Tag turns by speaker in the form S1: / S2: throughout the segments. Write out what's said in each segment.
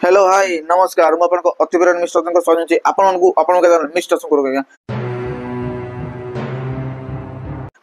S1: Hello hi नमस्कार मु आपन अतिबरन मिस्टर सजि आपन मिस्टर शंकर आज्ञा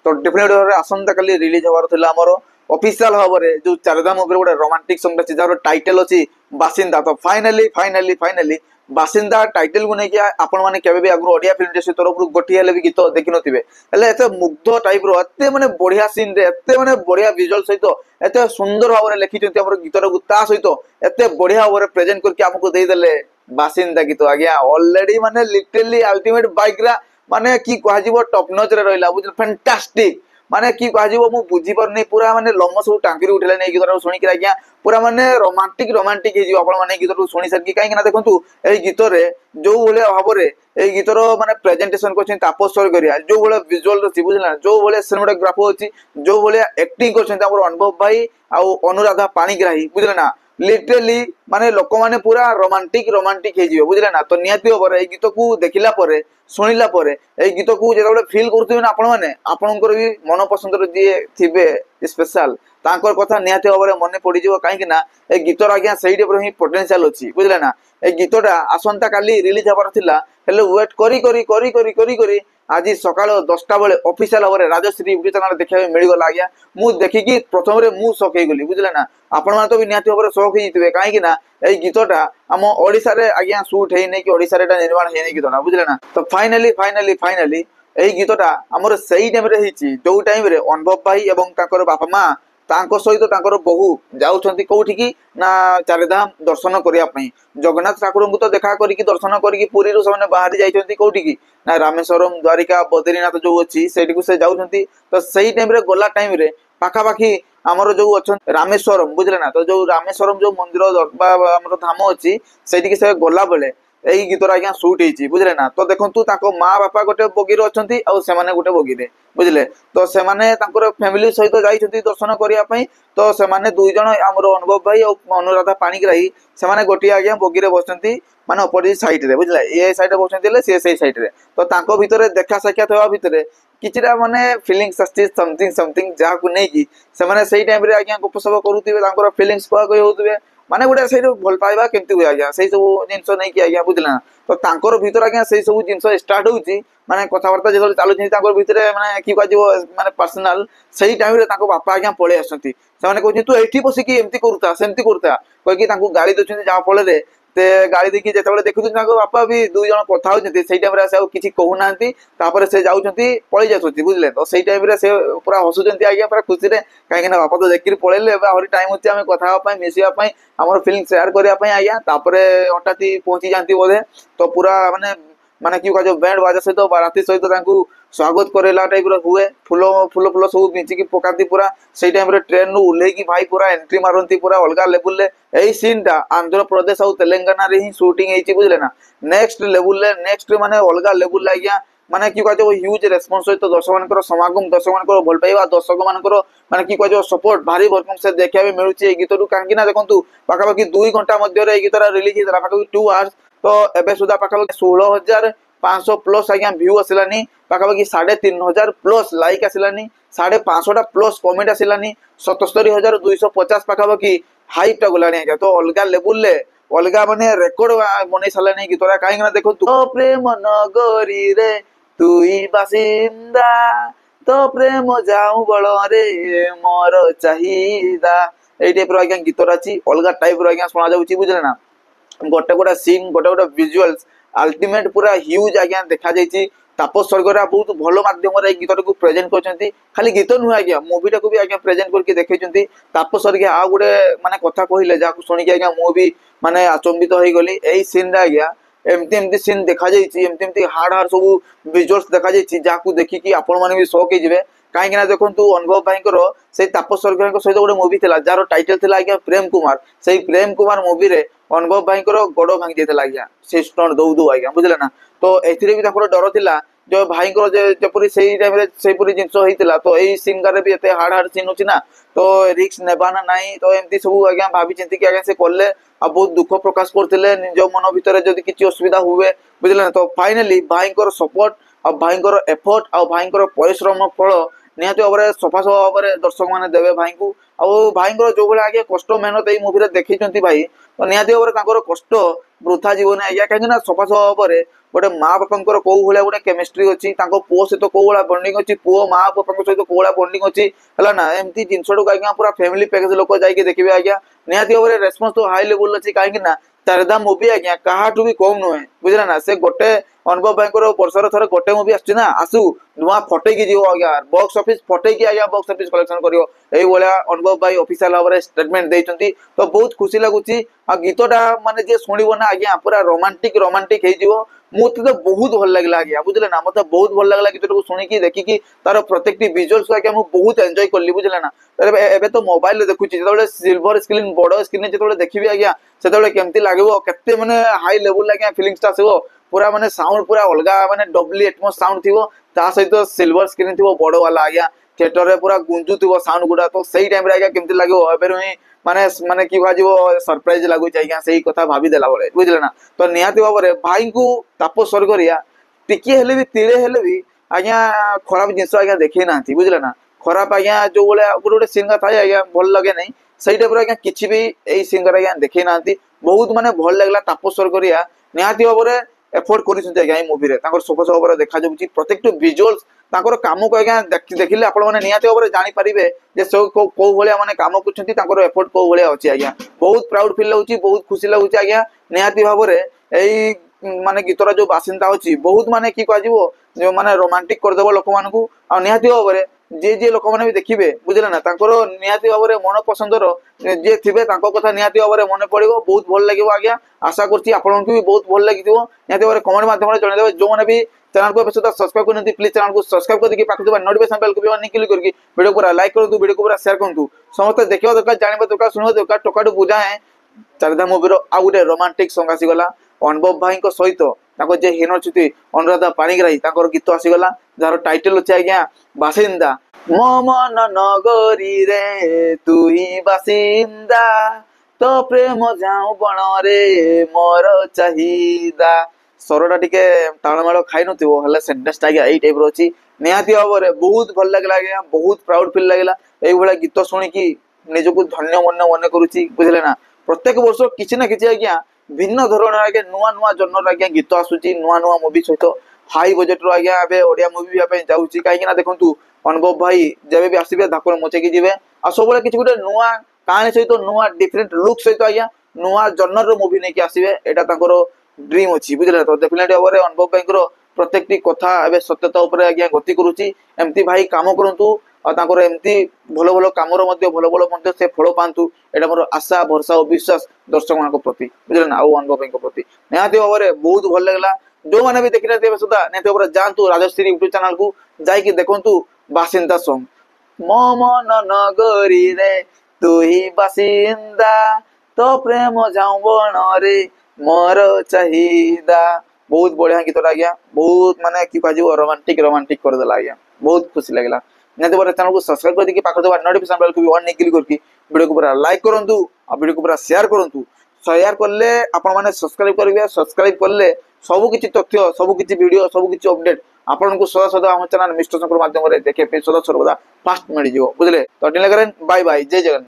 S1: तो डेफिनेटली भाबरे आसंता काली रिलीज होबार थिला हमर ऑफिशियल भाबरे जो चारधाम ऊपर गोटे रोमांटिक सॉन्ग अछि जार टाइटल अछि बासिंदा। तो फाइनली बासिंदा टाइटल को नहीं आपण माने केबे भी आगु ओडिया फिल्म इंडस्ट्री तरफ गोटी हेले भी गीत देखि नथिबे हेले एते मुग्ध टाइप रो एते माने बढ़िया सीन रे एते माने बढ़िया विजुअल सहित एते सुंदर भाबरे लिखि चंती हमर गीत रो ता सहित एते बढ़िया भाबरे प्रेजेंट करके हमको देई देले बासिंदा गीत आज्ञा ऑलरेडी माने लिटरली अल्टीमेट बाइक रा माने की कहजिवो टॉप नॉच रे रहला बुझल फैंटास्टिक माने की कहजिवो मु बुझी पर नै पूरा माने लम सब टांकी उठले नै गीत सुनी के आज्ञा पूरा माने रोमांटिक हे जिवो आपण माने गीत सुनी सर की काई ना देखंतु ए गीत रे जो भले भाबरे ए गीत रो माने प्रेजेंटेशन करछन तापस स्वर करिया जो भले विजुअल रो बुझला जो भले सिनेमेटोग्राफी अछि जो भले एक्टिंग करछन हमर अनुभव भाई आ अनुराधा पाणीग्राही बुझले ना लिटरली माने लोक माने पूरा रोमांटिक हे जिवो बुझले ना। तो नियति ओवर ए गीत को देखिला परे सुनिला परे ए गीत को जेतबे फील करथुबे ना आपण माने आपनकर भी मन पसंद जे थिबे स्पेशल तांकर कथा नियति ओवर मने पड़ी जिवो काहे कि ना ए गीत रो आज्ञा सेही टाइप रो ही पोटेंशियल अछि बुझले ना। ए गीतटा आसंता काली रिलीज हबार थिला हेले वेट करी आज सकाळ 10टा बेले ऑफिशियल ओवर राजश्री यूट्यूब चैनल देखिबे मिल गला आज्ञा मु देखि प्रथम रे मु शॉक हे गली बुझले ना। आपण मान तो भी नियति ओवर शॉक हे जितबे काहे कि ना ए गीतटा हम ओडिसा रे आज्ञा शूट हे नै कि ओडिसा रे निर्माण हे नै गीतटा बुझले ना। तो फाइनली ए गीतटा हमर सही टाइम रे हिची जो टाइम रे अनुभव भाई एवं ताकर बापा मां तांको सहित तांकर बहु जाउछंती कोठी की ना चारधाम दर्शन करिया पई जगन्नाथ ठाकुर को तो देखा करी की दर्शन करी की पुरी रो सबने बाहर जाइछंती कोठी की ना रामेश्वरम द्वारिका बद्रीनाथ जो अछि सेठी को से जाउछंती। तो सही टाइम रे गोला टाइम रे पाखा पाखी हमर जो अछन रामेश्वरम बुझले ना। तो जो रामेश्वरम जो मंदिर हमर धाम अछि सेठी की से गोला बेले एई गीतर आज्ञा शूट हेची बुझले ना। तो देखंतु ताको मां बापा गोटे बगीर अछंती आ सेमाने गोटे बगीरे बुझले तो सेमाने तांकर फैमिली सहित जाइछंती दर्शन करिया पई। तो सेमाने दुई जण हमर अनुभव भाई और अनुराधा पाणीग्राही सेमाने गोटी आज्ञा बगीरे बसंती माने अपोजिट साइड रे बुझले ए साइड रे बसंती ले से साइड रे। तो तांको भितरे देखा साक्षात होवा भितरे किछिटा माने फीलिंग्स अस्ति समथिंग जा को नै की सेमाने सेही टाइम रे आज्ञा गपसप करूतिबे तांकर फीलिंग्स को होउतिबे माने गोटे से भल पाइबा केमती हुए आज्ञा से सब जिनस नहीं कि आज्ञा बुझला। तो तांकर भीतर आज्ञा से सब जिनस स्टार्ट होउची माने कथावार्ता जेतले चालुची तांकर भीतर माने की काजिवो माने पर्सनल सही टाइम रे तांको बापा आज्ञा पळे आसंती सेमाने कहउची तू एठी बसी की एमती करूता सेमती करूता कहि की तांको गाली दोछन जा फळे रे ते गाली देखि जेतबे देखुथि तांको बापा भी दुई जण कथा होचंती सेही टाइम रे से किछि कहू नांती तापर से जाउचंती पळे जाउचंती बुझले। तो सेही टाइम रे से पूरा हसुचंती आज्ञा पूरा खुशी रे काहे कि ना बापा तो देखि पळेले एबा हरि टाइम होची हमें कथा पई मिसिया पई हमर फीलिंग शेयर करिया पई आज्ञा तापरे हटाती पहुंची जानती बोले। तो पूरा माने माने की का जो बैंड बाजा सहित बाराती सहित तांकू स्वागत करेला टाइप रो हुए फुलो सब बिंची की पकाती पूरा सेही टाइम रे ट्रेन नु उल्ले की भाई पूरा एंट्री मारंती पूरा अलगा लेवल ले एई सीन टा आंध्र प्रदेश और तेलंगाना रे ही शूटिंग हेची बुझले ना। नेक्स्ट लेवल ले नेक्स्ट माने अलगा लेवल ले आज्ञा माने की कहजो ह्यूज रेस्पॉन्स सहित दर्शक मानकर समागम दर्शक मानकर भल पाइबा दर्शक मानकर माने की कहजो सपोर्ट भारी भरकम से देखिया भी मिलुची ए गीत रु कांकी ना देखंतु पाखापाखि 2 घंटा मध्य रे ए गीतरा रिलीज हेतरा पाखापाखि 2 आवर्स। तो एबे सुधा पाखापाखि 16,500 प्लस आज्ञा व्यू आसिलानी पाखापाखि 3,500 प्लस लाइक आसिलानी 550 प्लस कमेंट आसिलानी 77,250 पाखापाखि हाइट गलानी आज्ञा। तो अलगा लेवल ले अलगा माने रेकॉर्ड बनै सालानी गीतरा काहे ना देखंतु तो प्रेम नगरी रे तुई बासिंदा तो प्रेम जाऊ बळ रे मोर चाहिदा एई टाइप रो आज्ञा गीतरा अछि अलगा टाइप रो आज्ञा सुना जाउची बुझले ना। गोटे गोटे सीन गोटे विजुअल्स अल्टीमेट पूरा ह्यूज आज्ञा देखा जाइची तापस स्वर्गरा बहुत भलो माध्यम रे गीत को प्रेजेंट करछंती खाली गीत नु आज्ञा मूवी को भी आज्ञा प्रेजेंट करके देखैछंती तापस स्वर्ग आ गुडे माने कथा कहिले जाकू सुनि के आज्ञा मु भी माने अचंबित होई गली एई सीन रे आज्ञा एमती सीन देखा जाइची एमती हार्ड सब विजुअल्स देखा जाइची जाकू देखि की आपण माने भी शौक हे जिवे काहे ना देखंतु अनुभव भाईकर से तापस स्वर्ग सहित गोटे मूवी थिला जार टाइटल थिला आज्ञा प्रेम कुमार से प्रेम कुमार मूवी रे अनुभव भाईकर गोड़ भांगी देथिला आज्ञा से स्टंट दऊ आज्ञा बुझले ना। तो एथिरे भी ताकर डर थिला जो भाईकर जेपरी सेही टाइम रे सेहीपरी जिंस होइतिला तो एई सिंगर रे भी एते हार्ड सीन होची ना तो रिस्क नेबाना नाही तो एमती सब आज्ञा भाबी चिंती कि आज्ञा से करले आ बहुत दुख प्रकाश करथिले निज मन भितर जदी किछि असुविधा हुए बुझले ना। तो फाइनली भाईकर सपोर्ट आ भाईकर एफर्ट आ भाईकर परिश्रम फल निहाती भाव में सफा भाव में दर्शक मैंने देवे भाई को भाई जो भाई आगे कष्ट मेहनत ये मुवी देखी भाई तो निहाती भाव कष्ट वृथा जीवन आज्ञा कहीं सफा भाव गोटे माँ बापा कौ भाया गोटे केमिस्ट्री अच्छी पुओ सहित कौ भाया बंडिंग अच्छी पुओ माँ बापा सहित कौ भाया बंडिंग अच्छी है ना एमती जिनसटू आज्ञा पूरा फैमिली पैकेज लोक जाकि देखिए आज्ञा निहाती भाव रेस्पन्स तो हाई लेवल अच्छी कहीं चारिधाम मुवी आज्ञा कहाठू भी कम नुहे बुझे ना से गोटे अनुभव भाई वर्षर थर गोटे मुवी आसू आसू नुआ फटेकी जीव आज्ञा बॉक्स ऑफिस फटेकी आज्ञा बॉक्स ऑफिस कलेक्शन करियो एई भलिया अनुभव भाई ऑफिशियल भाव में स्टेटमेंट देइचंती तो बहुत खुशी लगुची आ गीतटा माने जे सुनिबो ना आज्ञा पूरा रोमांटिक रोमांटिक हे जीवो मुझे तो बहुत भल लगे आज्ञा बुझले ना मतलब बहुत भल लगे गीत को शुणिकी देखिकी तार प्रत्येक विजुअल्स आज्ञा मुझे बहुत एंजॉय कली बुझले ना एबे तो मोबाइल देखुची जो सिल्वर स्क्रीन बड़ स्क्रीन जो देखिए आज्ञा से केमती लगे केते माने हाई लेवल आज्ञा फिलिंग्स आसो पूरा माने साउंड पूरा अलग माने डबली एटमॉस साउंड थी ता सहित सिल्वर स्क्रीन थी बड़ वाला आज्ञा थिएटर रे पूरा गुंजुथिबो साउंड गुडा तो सही टाइम रे आज्ञा केमती लागो एबेरु ही माने माने कि भाजिबो सरप्राइज लागु आज्ञा सही कथा भाबी देला बळे बुझले ना तो निहाती भाव में भाई को ताप स्वर्ग रिया टिके हेले भी तिळे हेले भी आज्ञा खराब जिंस आज्ञा देखि नांती बुझले ना खराब आज्ञा जो बोले गोटे सिंगर थाए आज्ञा भल लगे नहीं सही टाइप आज्ञा किछि भी एई सिंगर आज्ञा देखि नांती बहुत माने भल लागला ताप स्वर्ग रिया निहाती भाव में एफोर्ड करिसंती आज्ञा मूवी रे तांकर सोफा भाव देखा जाउची प्रत्येक विजुअल्स तांकर काम को आज्ञा देखिले आपण माने निहाती भाव में जानि परिबे जे को भलिया माने काम करछंती तांकर एफोर्ड को भलिया अछि आज्ञा बहुत प्राउड फील लाउची बहुत खुशी लाउची आज्ञा निहाती भाव में एई माने गीतर जो बासिंदा अच्छी बहुत माने कि कहजिवो जो माने रोमांटिक कर देबो लोक मानकू आ निहाती भाव में जे लोक माने भी देखिबे बुझले ना तांकर निहाती भाव में मन पसंदर जे थिबे तांको कथा निहाती भाव में मन पड़िबो बहुत भल लागिवो आज्ञा आशा करछि आपनकू भी बहुत भल लागिथिबो निहाती भाव में कमेंट माध्यम रे जणै देबे जो माने भी चैनल को सुधा सब्सक्राइब करनी प्लीज चैनल को सब्सक्राइब करके पाखु नोटिफिकेशन बेल को भी ऑन क्लिक करके वीडियो पूरा लाइक करदु वीडियो को पूरा शेयर करदु समस्त देखिबा दरकार जानिबा दरकार सुनिबा दरकार टोकाटू बुझा है चारिधाम मूवी रो आ गुटे रोमांटिक सॉन्ग आसीगला अनुभव भाई को सहित ताको जे हिनो छुती अनुराधा पाणिग्राही ताकर गीत आसीगला जार टाइटल अछि आज्ञा बासिंदा मो मन नगरी रे तू ही बासिंदा तो प्रेम जाऊ बण रे मोर चाहिदा स्वरटा टिके तालमेल खाई नथिबो हले सेंटेंस आज्ञा एई टाइप रो अछि निहाती भाव में बहुत भल लागला आज्ञा बहुत प्राउड फील लागला एई भला गीत सुनिकी निजको धन्य मन करूची बुझले ना प्रत्येक वर्ष किछि ना किछि आज्ञा भिन्न धरण आज्ञा नुआ नुआ जन्नर आज्ञा गीत आसुची नुआ नुआ मूवी सहित हाई बजेट रो आज्ञा एबे ओडिया मूवी भी जाउची काहे ना देखंतु अनुभव भाई जेबे भी आसीबे धाकर मचेकी जिवे आ सबले किछि गुटे नुआ कहानी सहित नुआ डिफरेंट लुक सहित आज्ञा नुआ जन्नर रो मूवी नेकी आसीबे एटा ताकर ड्रीम अछि बुझले तो डेफिनेटली भाव में अनुभव भाई प्रत्येक कथा एबे सत्यता ऊपर आज्ञा गति करूची एमती भाई काम करंतु आ तांकर एमती भलो भलो कामर मध्य भलो भलो मध्य से फल पांतु एटा मोर आशा भरसा और विश्वास दर्शक मान प्रति बुझले ना आ अनुभव भाई प्रति निहाती भाव में बहुत भल लागला जो माने भी देखिना देबे सुधा निहाती भाव जानतु राजश्री यूट्यूब चैनल को जाई देखंतु बासिंदा सॉन्ग मो मन नगरी रे तू ही बासिंदा तो प्रेम जाऊ बण रे मोर चाहिदा बहुत बढ़िया गीत आज्ञा बहुत माने कि कहजिवो रोमांटिक रोमांटिक कर देला आज्ञा बहुत खुशी लागला निहाती भाव चैनल को सब्सक्राइब कर देके पाखो नोटिफिकेशन बेल को भी ऑन क्लिक करके वीडियो को पूरा लाइक करंतु आ वीडियो को पूरा शेयर करंतु शेयर करले आपण माने सब्सक्राइब करबे सब्सक्राइब करले सब किछि तथ्य सब किछि वीडियो सब किछि अपडेट आपण को सदा सदा हम चैनल मिस्टर शंकर माध्यम रे देखे पे सदा सर्वदा फास्ट मिल जिवो बुझले तो टिल करें बाय बाय जय जगन्नाथ।